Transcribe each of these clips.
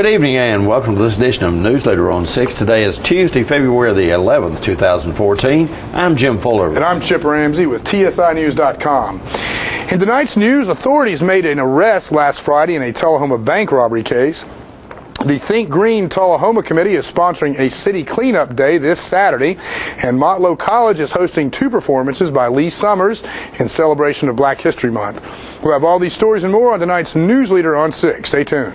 Good evening and welcome to this edition of Newsleader on 6. Today is Tuesday, February the 11th, 2014. I'm Jim Fuller. And I'm Chip Ramsey with TSInews.com. In tonight's news, authorities made an arrest last Friday in a Tullahoma bank robbery case. The Think Green Tullahoma Committee is sponsoring a city cleanup day this Saturday, and Motlow College is hosting two performances by Lee Summers in celebration of Black History Month. We'll have all these stories and more on tonight's Newsleader on 6. Stay tuned.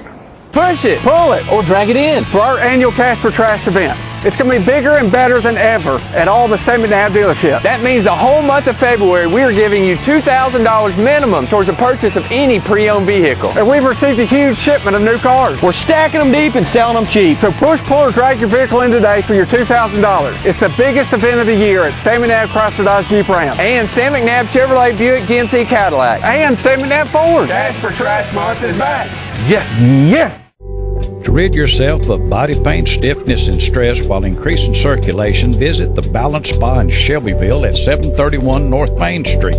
Push it, pull it, or drag it in for our annual Cash for Trash event. It's going to be bigger and better than ever at all the State McNabb dealerships. That means the whole month of February we are giving you $2,000 minimum towards the purchase of any pre-owned vehicle. And we've received a huge shipment of new cars. We're stacking them deep and selling them cheap. So push, pull, or drag your vehicle in today for your $2,000. It's the biggest event of the year at State McNabb Chrysler Dodge Jeep Ram. And State McNabb Chevrolet Buick GMC Cadillac. And State McNabb Ford. Cash for Trash Month is back. Yes, yes. To rid yourself of body pain, stiffness, and stress while increasing circulation, visit the Balance Spa in Shelbyville at 731 North Main Street.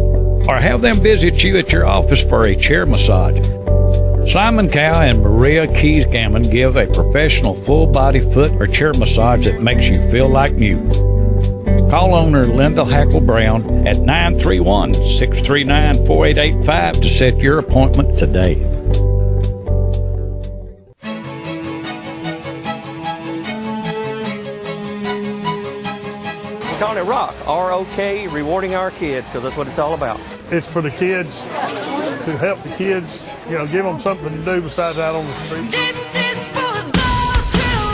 Or have them visit you at your office for a chair massage. Simon Cow and Maria Keys Gammon give a professional full-body foot or chair massage that makes you feel like new. Call owner Linda Hackle Brown at 931-639-4885 to set your appointment today. Calling it ROCK, R-O-K, rewarding our kids, because that's what it's all about. It's for the kids, to help the kids, give them something to do besides out on the street. This is for those who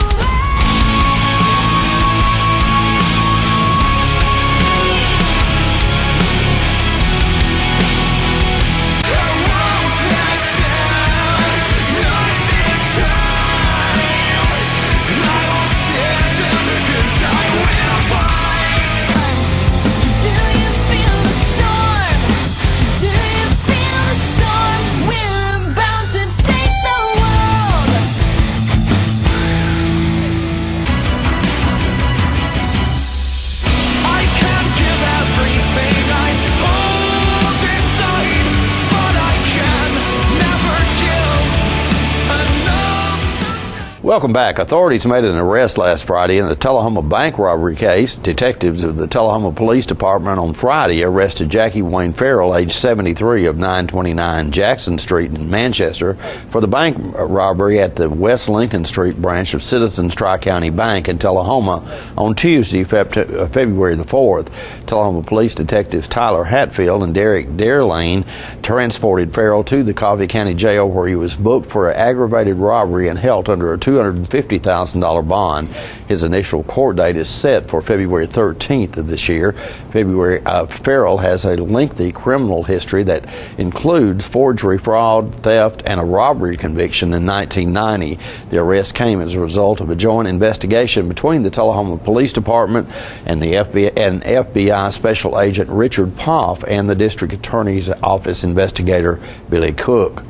Welcome back. Authorities made an arrest last Friday in the Tullahoma bank robbery case. Detectives of the Tullahoma Police Department on Friday arrested Jackie Wayne Farrell, age 73, of 929 Jackson Street in Manchester for the bank robbery at the West Lincoln Street branch of Citizens Tri-County Bank in Tullahoma on Tuesday, February the 4th. Tullahoma Police Detectives Tyler Hatfield and Derek Darlane transported Farrell to the Coffee County Jail, where he was booked for an aggravated robbery and held under a $250,000 bond. His initial court date is set for February 13th of this year. Farrell has a lengthy criminal history that includes forgery, fraud, theft, and a robbery conviction in 1990. The arrest came as a result of a joint investigation between the Tullahoma Police Department and the FBI Special Agent Richard Poff and the District Attorney's Office investigator Billy Cook.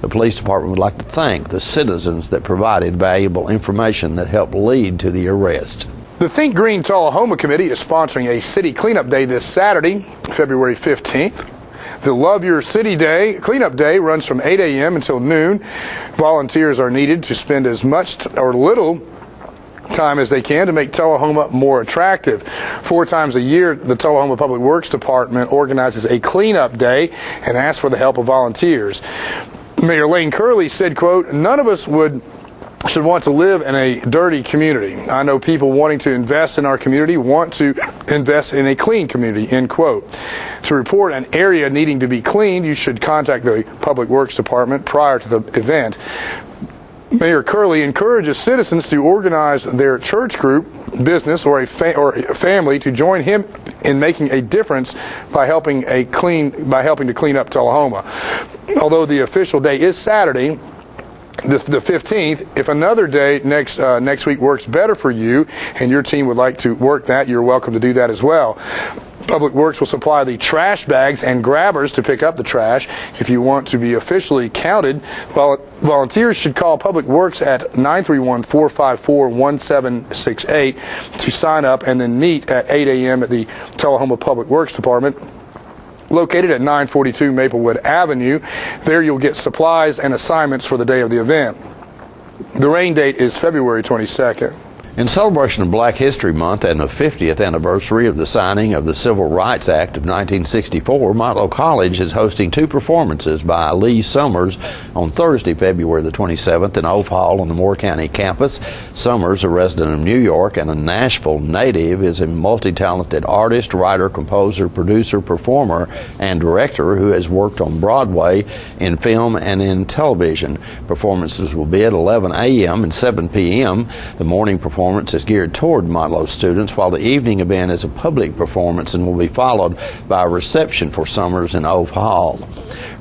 The police department would like to thank the citizens that provided valuable information that helped lead to the arrest. The Think Green Tullahoma Committee is sponsoring a city cleanup day this Saturday, February 15th. The Love Your City Day cleanup day runs from 8 a.m. until noon. Volunteers are needed to spend as much or little time as they can to make Tullahoma more attractive. 4 times a year, the Tullahoma Public Works Department organizes a cleanup day and asks for the help of volunteers. Mayor Lane Curley said, quote, "None of us should want to live in a dirty community. I know people wanting to invest in our community want to invest in a clean community," end quote. To report an area needing to be cleaned, you should contact the Public Works Department prior to the event. Mayor Curley encourages citizens to organize their church group, business, or a family to join him in making a difference by helping to clean up Tullahoma. Although the official day is Saturday, the 15th, if another day next week works better for you and your team would like to work that, you're welcome to do that as well. Public Works will supply the trash bags and grabbers to pick up the trash. If you want to be officially counted, volunteers should call Public Works at 931-454-1768 to sign up and then meet at 8 a.m. at the Tullahoma Public Works Department, located at 942 Maplewood Avenue. There you'll get supplies and assignments for the day of the event. The rain date is February 22nd. In celebration of Black History Month and the 50th anniversary of the signing of the Civil Rights Act of 1964, Motlow College is hosting two performances by Lee Summers on Thursday, February the 27th in Oaf Hall on the Moore County campus. Summers, a resident of New York and a Nashville native, is a multi-talented artist, writer, composer, producer, performer, and director who has worked on Broadway, in film, and in television. Performances will be at 11 a.m. and 7 p.m. The morning performance is geared toward Motlow students, while the evening event is a public performance and will be followed by a reception for Summers in Oaf Hall.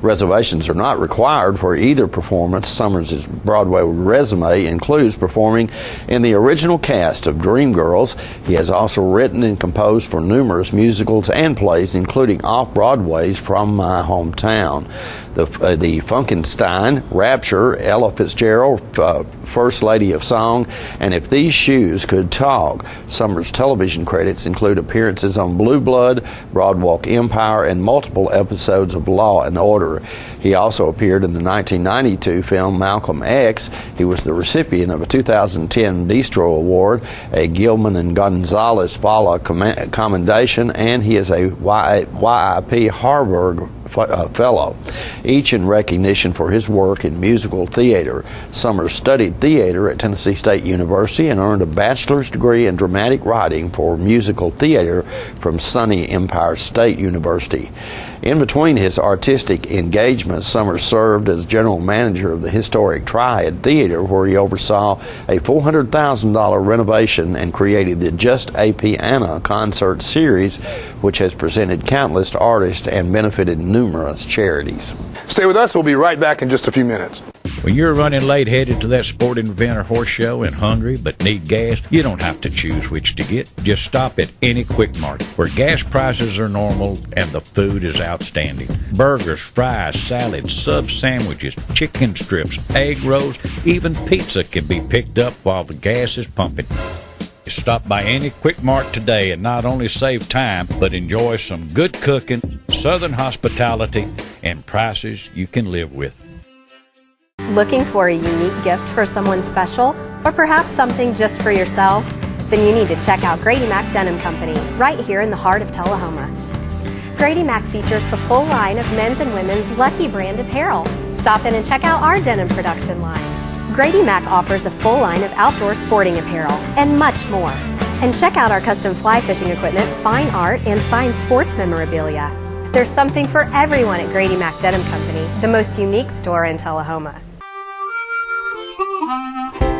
Reservations are not required for either performance. Summers' Broadway resume includes performing in the original cast of Dreamgirls. He has also written and composed for numerous musicals and plays, including off-Broadway's From My Hometown, the Funkenstein, Rapture, Ella Fitzgerald, First Lady of Song, and If These Shoes Could Talk. Summers' television credits include appearances on Blue Blood, Broadwalk Empire, and multiple episodes of Law and Order. He also appeared in the 1992 film Malcolm X. He was the recipient of a 2010 Bistro Award, a Gilman and Gonzalez Falla commendation, and he is a YIP Harburg Fellow, each in recognition for his work in musical theater. Summers studied theater at Tennessee State University and earned a bachelor's degree in dramatic writing for musical theater from SUNY Empire State University. In between his artistic engagements, Summers served as general manager of the historic Triad Theater, where he oversaw a $400,000 renovation and created the Just a Piano concert series, which has presented countless artists and benefited numerous charities. Stay with us. We'll be right back in just a few minutes. When you're running late headed to that sporting event or horse show and hungry but need gas, you don't have to choose which to get. Just stop at any Quick Mart, where gas prices are normal and the food is outstanding. Burgers, fries, salads, sub sandwiches, chicken strips, egg rolls, even pizza can be picked up while the gas is pumping. Stop by any Quick Mart today and not only save time, but enjoy some good cooking, southern hospitality, and prices you can live with. Looking for a unique gift for someone special, or perhaps something just for yourself? Then you need to check out Grady Mac Denim Company, right here in the heart of Tullahoma. Grady Mac features the full line of men's and women's Lucky brand apparel. Stop in and check out our denim production line. Grady Mac offers a full line of outdoor sporting apparel and much more. And check out our custom fly fishing equipment, fine art, and signed sports memorabilia. There's something for everyone at Grady Mac Denim Company, the most unique store in Tullahoma.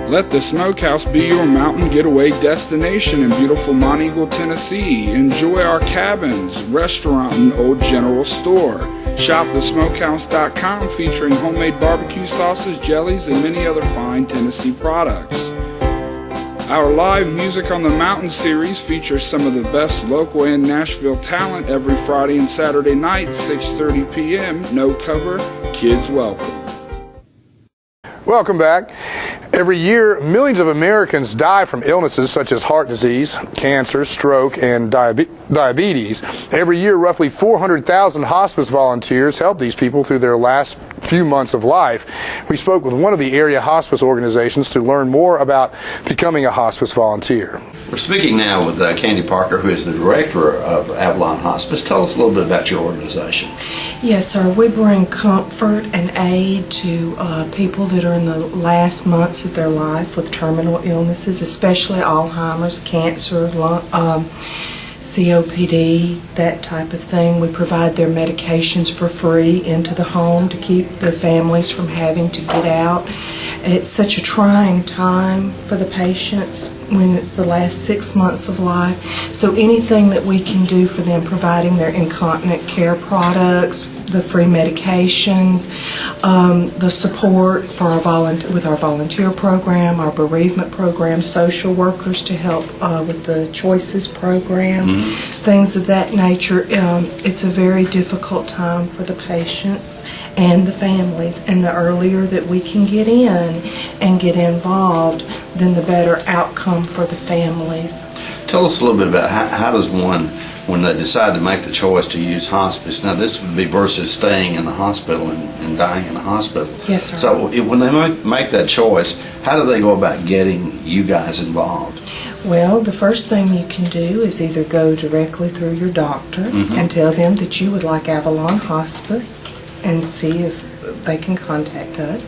Let the Smokehouse be your mountain getaway destination in beautiful Monteagle, Tennessee. Enjoy our cabins, restaurant, and old general store. Shop thesmokehouse.com, featuring homemade barbecue sauces, jellies, and many other fine Tennessee products. Our live Music on the Mountain series features some of the best local and Nashville talent every Friday and Saturday night, 6:30 p.m. No cover, kids welcome. Welcome back. Every year, millions of Americans die from illnesses such as heart disease, cancer, stroke, and diabetes. Every year, roughly 400,000 hospice volunteers help these people through their last few months of life. We spoke with one of the area hospice organizations to learn more about becoming a hospice volunteer. We're speaking now with Candy Parker, who is the director of Avalon Hospice. Tell us a little bit about your organization. Yes, sir. We bring comfort and aid to people that are in the last months of their life with terminal illnesses, especially Alzheimer's, cancer, COPD, that type of thing. We provide their medications for free into the home to keep the families from having to get out. It's such a trying time for the patients when it's the last 6 months of life. So anything that we can do for them, providing their incontinent care products, the free medications, the support for with our volunteer program, our bereavement program, social workers to help with the Choices program, things of that nature. It's a very difficult time for the patients and the families, and the earlier that we can get in and get involved, then the better outcome for the families. Tell us a little bit about how does one when they decide to make the choice to use hospice. Now, this would be versus staying in the hospital and dying in the hospital. Yes, sir. So when they make that choice, how do they go about getting you guys involved? Well, the first thing you can do is either go directly through your doctor and tell them that you would like Avalon Hospice and see if they can contact us.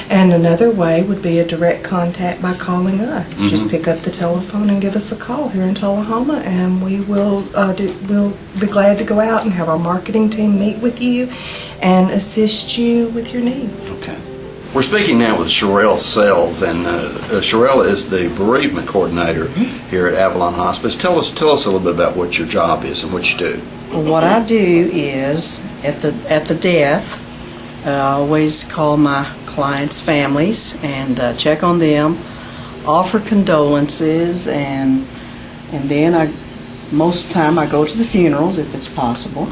And another way would be a direct contact by calling us. Just pick up the telephone and give us a call here in Tullahoma, and we will we'll be glad to go out and have our marketing team meet with you and assist you with your needs. Okay. We're speaking now with Sherelle Sells, and Sherelle is the bereavement coordinator here at Avalon Hospice. Tell us a little bit about what your job is and what you do. Well, what I do is at the death, I always call my clients' families and check on them, offer condolences, and then most of the time I go to the funerals if it's possible,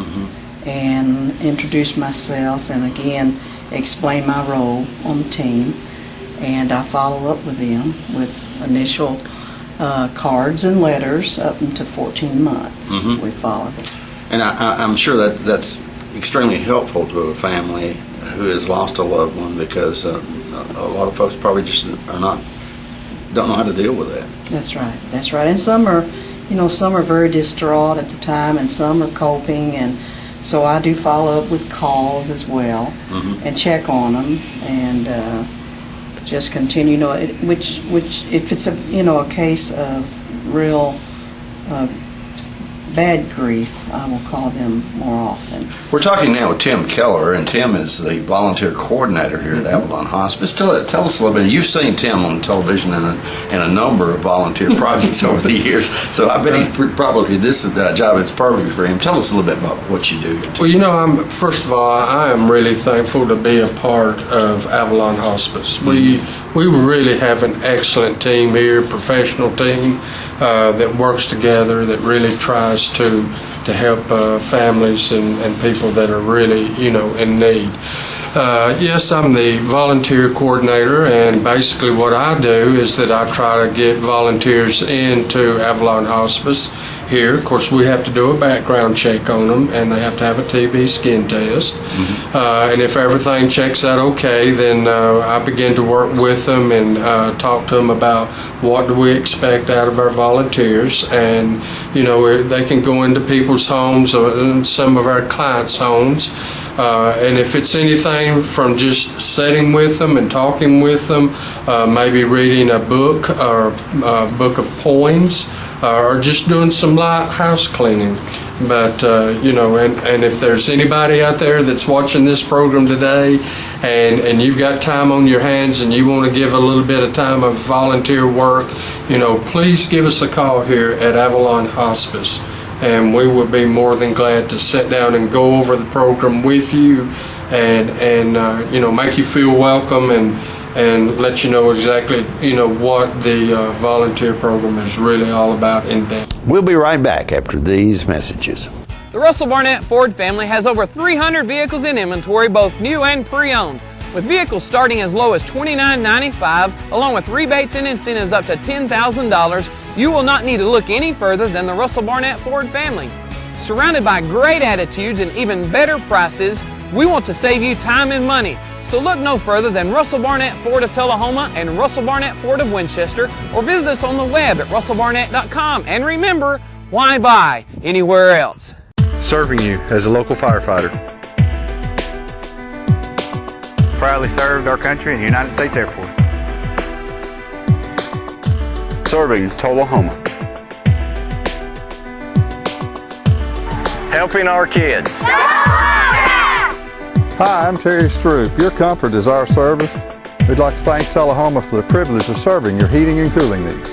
and introduce myself, and again explain my role on the team, and I follow up with them with initial cards and letters up until 14 months. We follow them. And I'm sure that's extremely helpful to a family who has lost a loved one, because a lot of folks probably just don't know how to deal with that. That's right. And some are very distraught at the time, and some are coping, and so I do follow up with calls as well, and check on them, and just continue. Which if it's a case of real bad grief, I will call them more often. We're talking now with Tim Keller, and Tim is the volunteer coordinator here at Avalon Hospice. Tell us a little bit. You've seen Tim on television in a number of volunteer projects over the years, so I bet he's probably this job is perfect for him. Tell us a little bit about what you do. Well, first of all, I am really thankful to be a part of Avalon Hospice. We really have an excellent team here, professional team that works together, that really tries to help families and people that are really in need. Yes, I'm the volunteer coordinator, and basically what I do is that I try to get volunteers into Avalon Hospice here. Of course, we have to do a background check on them, and they have to have a TB skin test. And if everything checks out okay, then I begin to work with them and talk to them about what do we expect out of our volunteers. And they can go into people's homes or some of our clients' homes. And if it's anything from just sitting with them and talking with them, maybe reading a book or a book of poems, or just doing some light house cleaning. But, and if there's anybody out there that's watching this program today and you've got time on your hands and you want to give a little bit of time of volunteer work, please give us a call here at Avalon Hospice. And we would be more than glad to sit down and go over the program with you and make you feel welcome and let you know exactly, what the volunteer program is really all about in depth. We'll be right back after these messages. The Russell Barnett Ford family has over 300 vehicles in inventory, both new and pre-owned. With vehicles starting as low as $29.95, along with rebates and incentives up to $10,000, you will not need to look any further than the Russell Barnett Ford family. Surrounded by great attitudes and even better prices, we want to save you time and money. So look no further than Russell Barnett Ford of Tullahoma and Russell Barnett Ford of Winchester, or visit us on the web at russellbarnett.com. And remember, why buy anywhere else? Serving you as a local firefighter. Proudly served our country in the United States Air Force. Serving Tullahoma. Helping our kids. Hi, I'm Terry Stroop. Your comfort is our service. We'd like to thank Tullahoma for the privilege of serving your heating and cooling needs.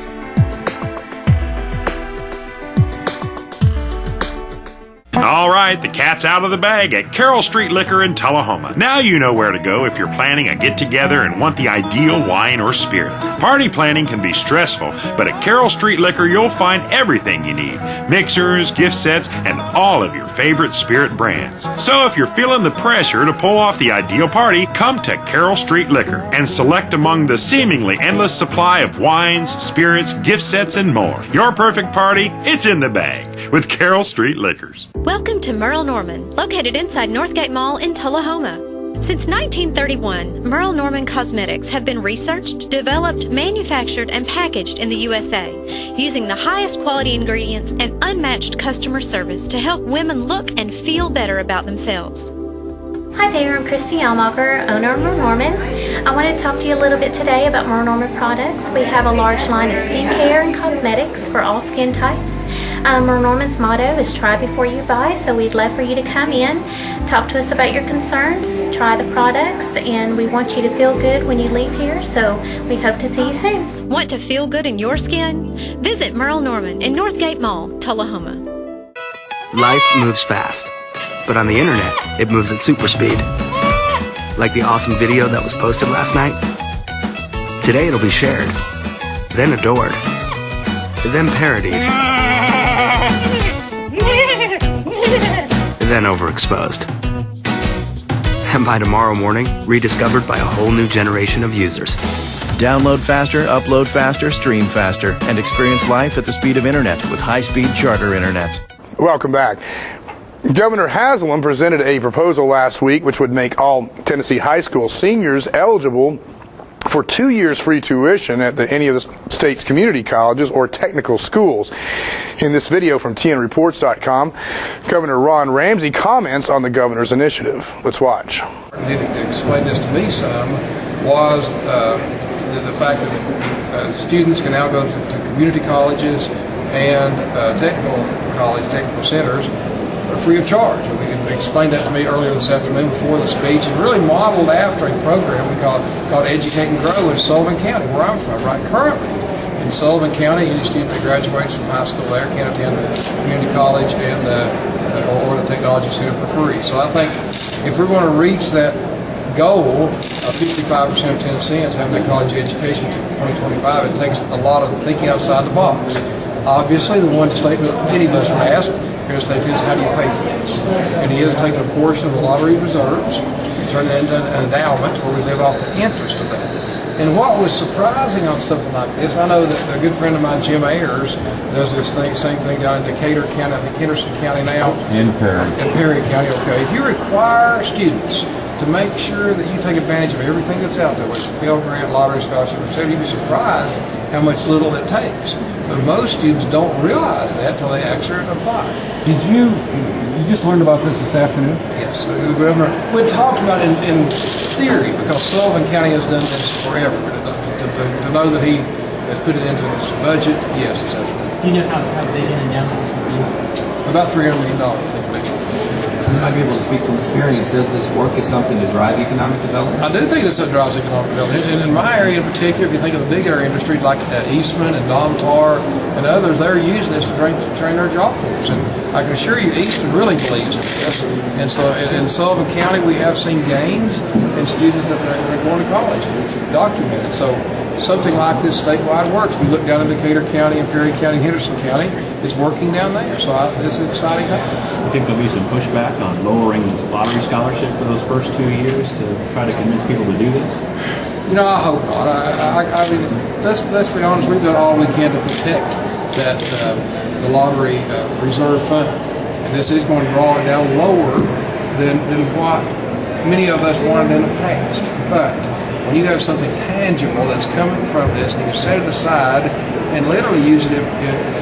All right, the cat's out of the bag at Carroll Street Liquor in Tullahoma. Now you know where to go if you're planning a get-together and want the ideal wine or spirit. Party planning can be stressful, but at Carroll Street Liquor you'll find everything you need. Mixers, gift sets, and all of your favorite spirit brands. So if you're feeling the pressure to pull off the ideal party, come to Carroll Street Liquor and select among the seemingly endless supply of wines, spirits, gift sets, and more. Your perfect party, it's in the bag with Carroll Street Liquors. Welcome to Merle Norman, located inside Northgate Mall in Tullahoma. Since 1931, Merle Norman Cosmetics have been researched, developed, manufactured, and packaged in the USA, using the highest quality ingredients and unmatched customer service to help women look and feel better about themselves. Hi there, I'm Christy Almacher, owner of Merle Norman. I want to talk to you a little bit today about Merle Norman products. We have a large line of skincare and cosmetics for all skin types. Merle Norman's motto is try before you buy, so we'd love for you to come in, talk to us about your concerns, try the products, and we want you to feel good when you leave here, so we hope to see you soon. Want to feel good in your skin? Visit Merle Norman in Northgate Mall, Tullahoma. Life moves fast, but on the internet, it moves at super speed. Like the awesome video that was posted last night. Today it'll be shared, then adored, then parodied, then overexposed. And by tomorrow morning, rediscovered by a whole new generation of users. Download faster, upload faster, stream faster, and experience life at the speed of internet with high-speed charter internet. Welcome back. Governor Haslam presented a proposal last week which would make all Tennessee high school seniors eligible for 2 years free tuition at any of the state's community colleges or technical schools. In this video from TNReports.com, Governor Ron Ramsey comments on the governor's initiative. Let's watch. To explain this to me some was the fact that students can now go to community colleges and technical centers free of charge. And we can explain that to me earlier this afternoon before the speech. It's really modeled after a program we called Educate and Grow in Sullivan County, where I'm from, right currently. In Sullivan County, any student that graduates from high school there can attend a community college and or the technology center for free. So I think if we're going to reach that goal of 55% of Tennesseans having a college education to 2025, it takes a lot of thinking outside the box. Obviously, the one statement any of us would ask here in the state is, how do you pay for this? And he has taken a portion of the lottery reserves and turned it into an endowment where we live off the interest of that. And what was surprising on something like this, I know that a good friend of mine, Jim Ayers, does this same thing down in Decatur County, I think Henderson County now. In Perry County, okay. If you require students to make sure that you take advantage of everything that's out there, with Pell Grant, lottery scholarship, etc., you'd be surprised how much little it takes. But most students don't realize that until they actually apply. Did you just learned about this afternoon? Yes, the governor. We talked about it in theory because Sullivan County has done this forever. To know that he has put it into his budget, yes, this afternoon. Do you know how big an endowment this would be? About $300 million, I think. You might be able to speak from experience. Does this work as something to drive economic development? I do think this drives economic development. And in my area in particular, if you think of the big area industries like Eastman and Domtar and others, they're using this to train their job force. And I can assure you, Eastman really believes in this. And so in Sullivan County, we have seen gains in students that are going to college. It's documented. So something like this statewide works. We look down in Decatur County and Perry County and Henderson County, it's working down there. So it's an exciting time. You think there'll be some pushback on lowering lottery scholarships for those first 2 years to try to convince people to do this? You know, I hope not. I mean, let's be honest. We've done all we can to protect that the lottery reserve fund, and this is going to draw it down lower than what many of us wanted in the past. But when you have something tangible that's coming from this, and you set it aside and literally use it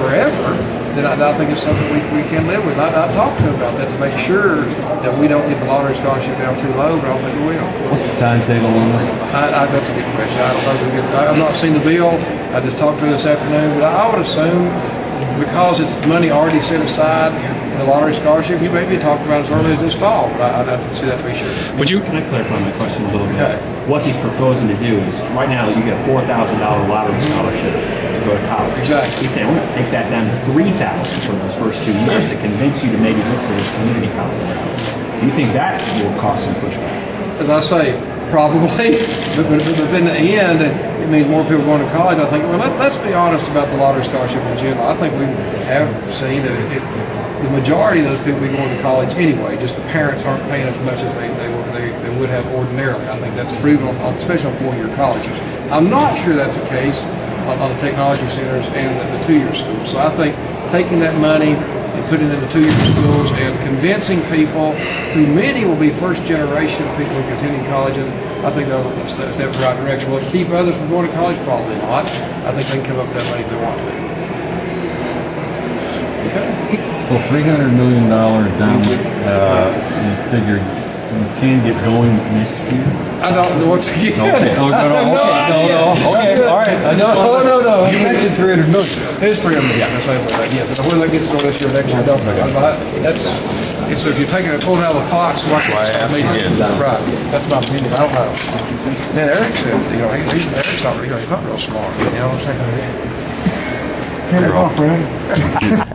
forever, then I think it's something we can live with. I talked to him about that to make sure that we don't get the lottery scholarship down too low, but I don't think we will. What's the timetable on this? That's a good question. I don't know. I've not seen the bill. I just talked to him this afternoon, but I would assume because it's money already set aside in the lottery scholarship, you may be talking about as early as this fall, but I'd have to see that to be sure. Can I clarify my question a little bit? Okay. What he's proposing to do is, right now you get a $4,000 lottery scholarship to go to college. Exactly. He's saying, we're going to take that down to $3,000 for those first 2 years to convince you to maybe look for this community college. Do you think that will cause some pushback? As I say, probably, but in the end, it means more people going to college. I think, well, let's be honest about the lottery scholarship in general. I think we have seen that the majority of those people be going to college anyway, just the parents aren't paying as much as they would have ordinarily. I think that's proven, especially on four-year colleges. I'm not sure that's the case on the technology centers and the two-year schools. So I think taking that money and putting it into two-year schools and convincing people, who many will be first-generation people who are attending college, and I think they'll step in the right direction. Will it keep others from going to college? Probably not. I think they can come up with that money if they want to. Okay. So $300 million down, you figured you can get going next year? I don't know what's again. Okay, no, all right. No. You mentioned $300 million. It is $300 million. That's right. Yeah, but whether that gets going this year or next year, I don't know. So if you're taking it, pulling out of the pots, right? That's my opinion. I don't know. Then Eric said, Eric's not real smart. You know what I'm saying?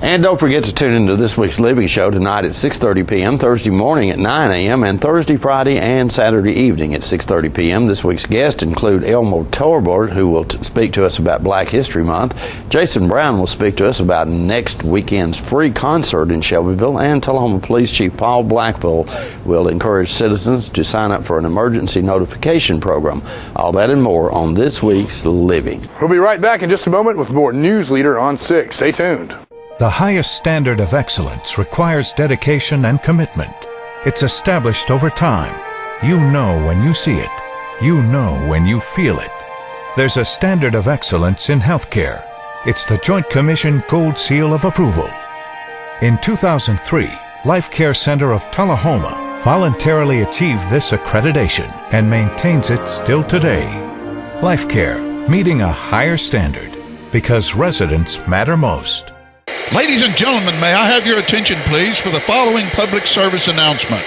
And don't forget to tune into this week's Living Show tonight at 6:30 p.m., Thursday morning at 9 a.m., and Thursday, Friday, and Saturday evening at 6:30 p.m. This week's guests include Elmo Torbert, who will speak to us about Black History Month. Jason Brown will speak to us about next weekend's free concert in Shelbyville, and Tullahoma Police Chief Paul Blackville will encourage citizens to sign up for an emergency notification program. All that and more on this week's Living. We'll be right back in just a moment with more Newsleader on 6. Stay tuned. The highest standard of excellence requires dedication and commitment. It's established over time. You know when you see it. You know when you feel it. There's a standard of excellence in healthcare. It's the Joint Commission Gold Seal of Approval. In 2003, Life Care Center of Tullahoma voluntarily achieved this accreditation and maintains it still today. Life Care, meeting a higher standard because residents matter most. Ladies and gentlemen, may I have your attention, please, for the following public service announcement.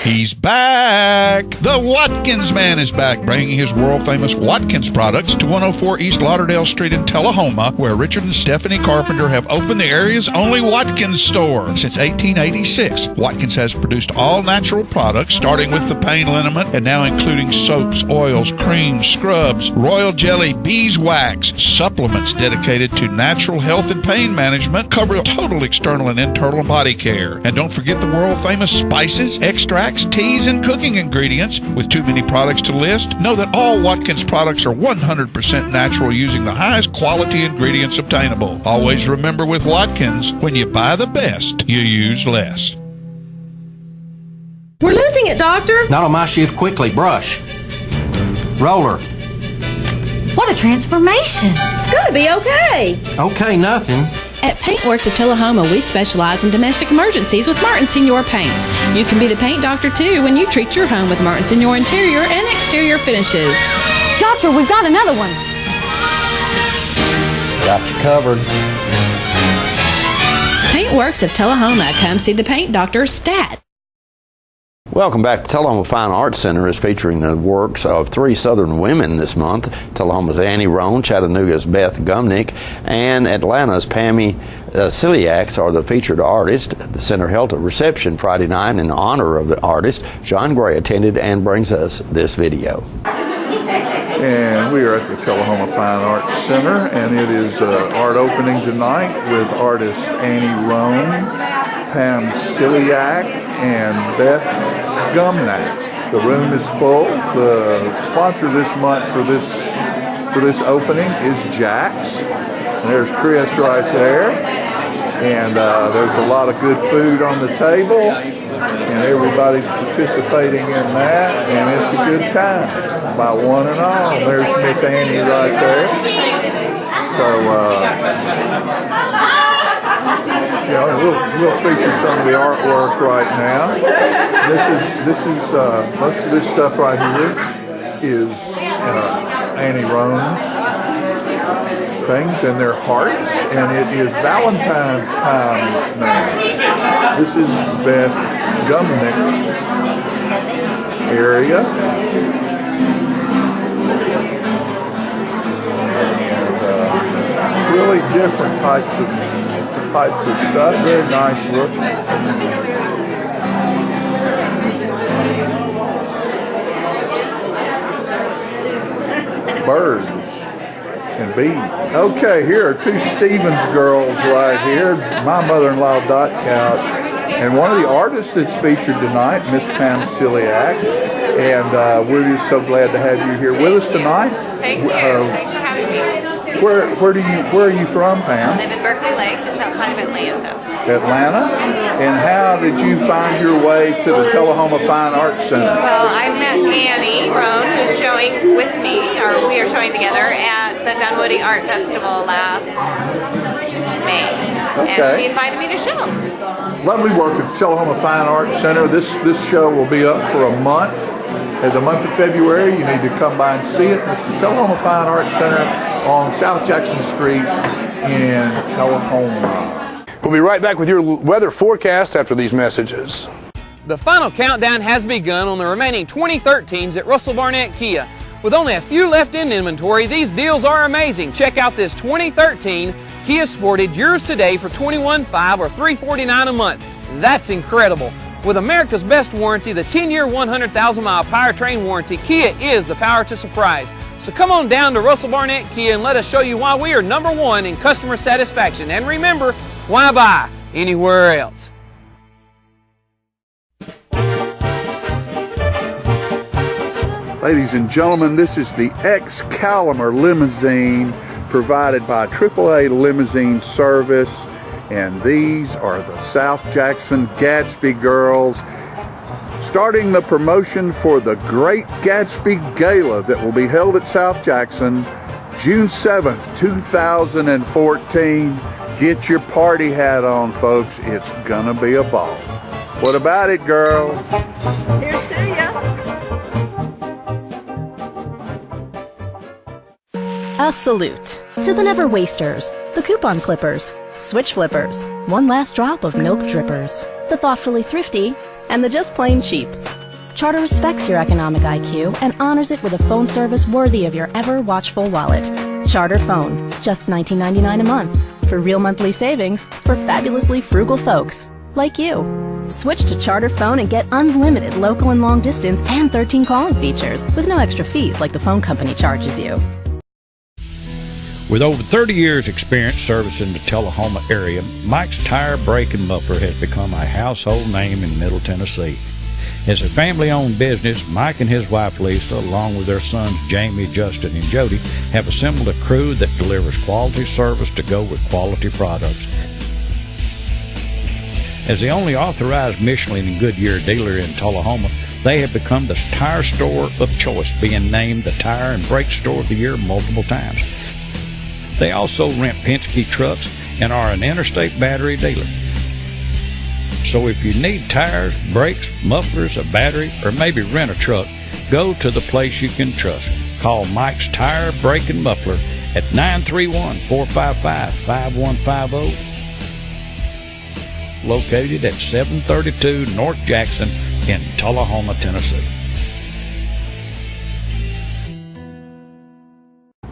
He's back! The Watkins Man is back, bringing his world-famous Watkins products to 104 East Lauderdale Street in Tullahoma, where Richard and Stephanie Carpenter have opened the area's only Watkins store. Since 1886, Watkins has produced all-natural products, starting with the pain liniment, and now including soaps, oils, creams, scrubs, royal jelly, beeswax, supplements dedicated to natural health and pain management, cover total external and internal body care. And don't forget the world-famous spices, extracts, teas, and cooking ingredients. With too many products to list, know that all Watkins products are 100% natural, using the highest quality ingredients obtainable. Always remember, with Watkins, when you buy the best, you use less. We're losing it, Doctor. Not on my shift. Quickly, brush. Roller. What a transformation. It's going to be okay. Okay, nothing. At Paintworks of Tullahoma, we specialize in domestic emergencies with Martin Senior Paints. You can be the paint doctor, too, when you treat your home with Martin Senior interior and exterior finishes. Doctor, we've got another one. Got you covered. Paintworks of Tullahoma. Come see the paint doctor, Stat. Welcome back. The Tullahoma Fine Arts Center is featuring the works of three Southern women this month. Tullahoma's Annie Roan, Chattanooga's Beth Gumnick, and Atlanta's Pammy Ciliacs are the featured artists. The center held a reception Friday night in honor of the artist. John Gray attended and brings us this video. And we are at the Tullahoma Fine Arts Center, and it is art opening tonight with artists Annie Roan, Pam Ciliac, and Beth Gumnack. The room is full. The sponsor this month for this opening is Jack's. There's Chris right there, and there's a lot of good food on the table, and everybody's participating in that, and it's a good time by one and all. There's Miss Annie right there. So we'll feature some of the artwork right now. This is most of this stuff right here is Annie Roan's things, and their hearts, and it is Valentine's time now. This is Beth Gumnick's area. And really different types of stuff. Very nice looking. birds and bees. Okay, here are two Stevens girls right here. My mother-in-law, Dot Couch, and one of the artists that's featured tonight, Miss Pam Ciliak. And we're just so glad to have you here with us tonight. Thank you. Thanks for having me. Where are you from, Pam? I live in Berkeley Lake, just outside of Atlanta. Atlanta? And how did you find your way to the Tullahoma Fine Arts Center? Well, I met Annie Roan, who's showing with me, or we are showing together at the Dunwoody Art Festival last May. Okay. And she invited me to show. Lovely work at the Tullahoma Fine Arts Center. This show will be up for a month. In the month of February, you need to come by and see it. It's the Tullahoma Fine Arts Center on South Jackson Street in Tullahoma. We'll be right back with your weather forecast after these messages. The final countdown has begun on the remaining 2013s at Russell Barnett Kia. With only a few left in inventory, these deals are amazing. Check out this 2013 Kia Sportage, yours today for $21,500 or $349 a month. That's incredible. With America's best warranty, the 10-year, 100,000-mile powertrain warranty, Kia is the power to surprise. So come on down to Russell Barnett Kia and let us show you why we are #1 in customer satisfaction. And remember, why buy anywhere else? Ladies and gentlemen, this is the Excalibur limousine provided by AAA Limousine Service, and these are the South Jackson Gatsby girls, starting the promotion for the Great Gatsby Gala that will be held at South Jackson June 7th, 2014. Get your party hat on, folks. It's gonna be a ball. What about it, girls? Here's to ya. A salute to the never wasters, the coupon clippers, switch flippers, one last drop of milk drippers, the thoughtfully thrifty, and the just plain cheap. Charter respects your economic IQ and honors it with a phone service worthy of your ever watchful wallet. Charter Phone, just $19.99 a month. For real monthly savings for fabulously frugal folks like you. Switch to Charter Phone and get unlimited local and long distance and 13 calling features with no extra fees like the phone company charges you. With over 30 years experience servicing the Tullahoma area, Mike's Tire, Brake, and Muffler has become a household name in Middle Tennessee. As a family-owned business, Mike and his wife Lisa, along with their sons Jamie, Justin, and Jody, have assembled a crew that delivers quality service to go with quality products. As the only authorized Michelin and Goodyear dealer in Tullahoma, they have become the tire store of choice, being named the Tire and Brake Store of the Year multiple times. They also rent Penske trucks and are an interstate battery dealer. So if you need tires, brakes, mufflers, a battery, or maybe rent a truck, go to the place you can trust. Call Mike's Tire, Brake, and Muffler at 931-455-5150. Located at 732 North Jackson in Tullahoma, Tennessee.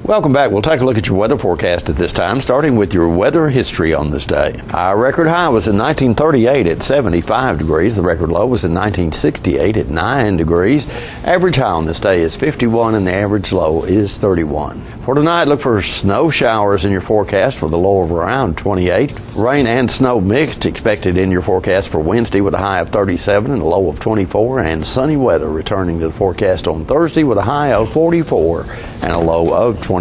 Welcome back. We'll take a look at your weather forecast at this time, starting with your weather history on this day. Our record high was in 1938 at 75 degrees. The record low was in 1968 at 9 degrees. Average high on this day is 51 and the average low is 31. For tonight, look for snow showers in your forecast with a low of around 28. Rain and snow mixed expected in your forecast for Wednesday with a high of 37 and a low of 24. And sunny weather returning to the forecast on Thursday with a high of 44 and a low of 28.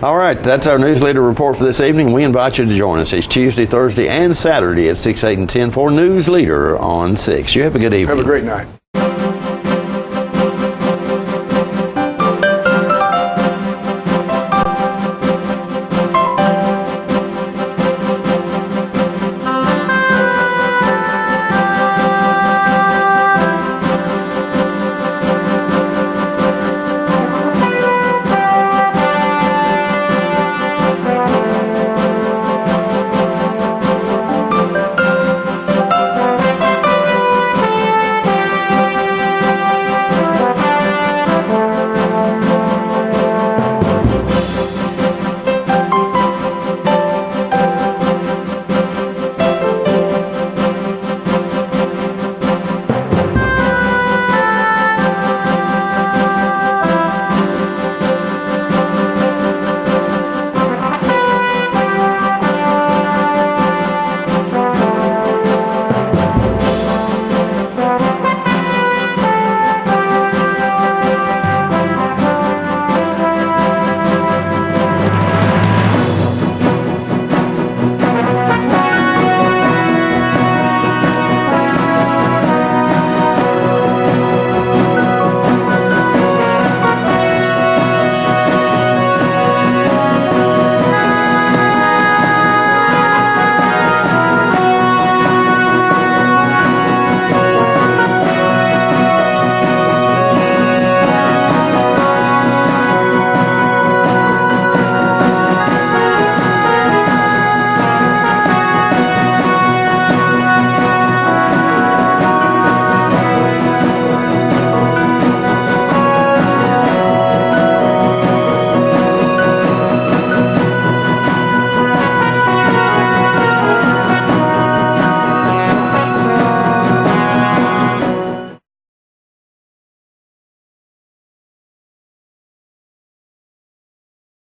All right, that's our Newsleader report for this evening. We invite you to join us each Tuesday, Thursday, and Saturday at 6, 8, and 10 for Newsleader on 6. You have a good evening. Have a great night.